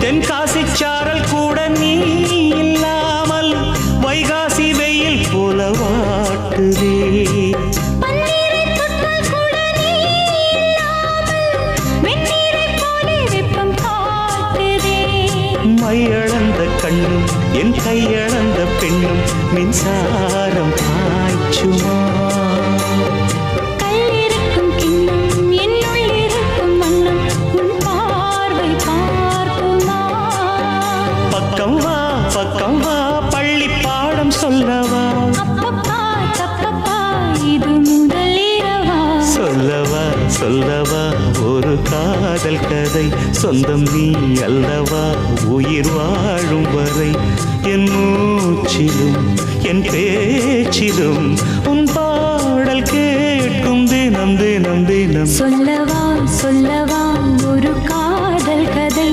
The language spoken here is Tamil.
தென்காசி சாரல் கூட நீ இல்லாமல் வைகாசி வெயில் போல வாட்டுதே. மையளந்த கண்ணும் என் கையளந்த பெண்ணும் மின்சாரம் பாய்ச்சுமா. கல்லிருக்கும் கிண்ணம் என்னுள் இருக்கும் வண்ணம் உன் பார்வை பார்க்குமா. பக்கம் வா பள்ளி பாடம் சொல்லவா. அப்பப்பா தப்பப்பா இது முதல் இரவா. சொல்லவா ஒரு காதல் கதை. சொந்தம் நீ அல்லவா உயிர் வாழும் வரை. என் மூச்சிலும் என் பேச்சிலும் உன் பாடல் கேட்கும் தினம் தினம் தினம். சொல்லவா ஒரு காதல் கதை.